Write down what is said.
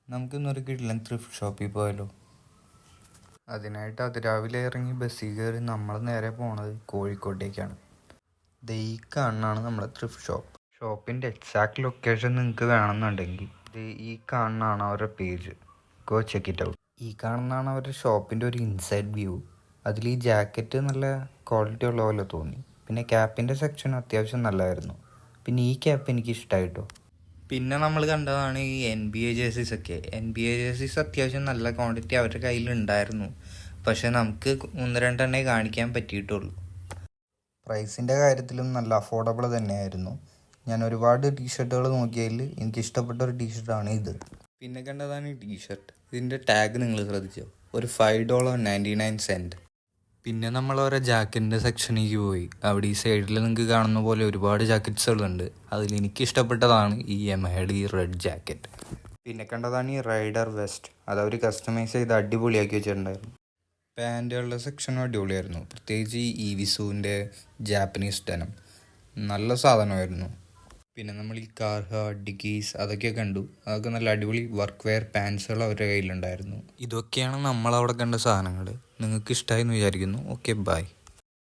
നമുക്കിന്നൊരു കിടിലൻ ത്രിഫ്റ്റ് ഷോപ്പിൽ പോയാലോ? അതിനായിട്ട് അതിരാവിലെ ഇറങ്ങി ബസ്സിൽ കയറി നമ്മൾ നേരെ പോണത് കോഴിക്കോട്ടേക്കാണ്. ദേ ഈ കാണുന്നതാണ് നമ്മുടെ ത്രിഫ്റ്റ് ഷോപ്പ്. ഷോപ്പിൻ്റെ എക്സാക്ട് ലൊക്കേഷൻ നിങ്ങൾക്ക് വേണമെന്നുണ്ടെങ്കിൽ ഇത് ഈ കാണുന്നതാണ് അവരുടെ page. Go check it out. ഈ കാണുന്നതാണ് അവരുടെ ഷോപ്പിൻ്റെ ഒരു ഇൻസൈഡ് വ്യൂ. അതിൽ ഈ ജാക്കറ്റ് നല്ല ക്വാളിറ്റി ഉള്ള പോലെ തോന്നി. പിന്നെ ക്യാപ്പിൻ്റെ സെക്ഷൻ അത്യാവശ്യം നല്ലതായിരുന്നു. പിന്നെ ഈ ക്യാപ്പ് എനിക്ക് ഇഷ്ടമായിട്ടോ. പിന്നെ നമ്മൾ കണ്ടതാണ് ഈ NBA ജേഴ്സീസ് ഒക്കെ. NBA ജേഴ്സീസ് അത്യാവശ്യം നല്ല ക്വാണ്ടിറ്റി അവരുടെ കയ്യിലുണ്ടായിരുന്നു. പക്ഷെ നമുക്ക് 1-2 കാണിക്കാൻ പറ്റിയിട്ടുള്ളൂ. പ്രൈസിൻ്റെ കാര്യത്തിലും നല്ല അഫോർഡബിൾ തന്നെയായിരുന്നു. ഞാൻ ഒരുപാട് ടീഷർട്ടുകൾ നോക്കിയതിൽ എനിക്കിഷ്ടപ്പെട്ട ഒരു ടീഷർട്ടാണ് ഇത്. പിന്നെ കണ്ടതാണ് ഈ ടീഷർട്ട്. ഇതിൻ്റെ ടാഗ് നിങ്ങൾ ശ്രദ്ധിച്ചോ? ഒരു $5.99. പിന്നെ നമ്മൾ ഓരോ ജാക്കറ്റിൻ്റെ സെക്ഷനിലേക്ക് പോയി. അവിടെ ഈ സൈഡിൽ നിങ്ങൾക്ക് കാണുന്ന പോലെ ഒരുപാട് ജാക്കറ്റ്സുകളുണ്ട്. അതിൽ എനിക്കിഷ്ടപ്പെട്ടതാണ് ഈ യമഹയുടെ ഈ റെഡ് ജാക്കറ്റ്. പിന്നെ കണ്ടതാണ് ഈ റൈഡർ വെസ്റ്റ്. അതവർ കസ്റ്റമൈസ് ചെയ്ത് അടിപൊളിയാക്കി വെച്ചിട്ടുണ്ടായിരുന്നു. പാൻറ്റുകളുടെ സെക്ഷനും അടിപൊളിയായിരുന്നു. പ്രത്യേകിച്ച് ഈ വിസുവിൻ്റെ ജാപ്പനീസ് ഡെനം നല്ല സാധനമായിരുന്നു. പിന്നെ നമ്മൾ ഈ കാർഹാർട്ട്, ഡിക്കീസ് അതൊക്കെ കണ്ടു. അതൊക്കെ നല്ല അടിപൊളി വർക്ക് വെയർ പാൻസുകൾ അവരുടെ കയ്യിലുണ്ടായിരുന്നു. ഇതൊക്കെയാണ് നമ്മളവിടെ കണ്ട സാധനങ്ങൾ. നിങ്ങൾക്ക് ഇഷ്ടമായി എന്ന് വിചാരിക്കുന്നു. Okay, by.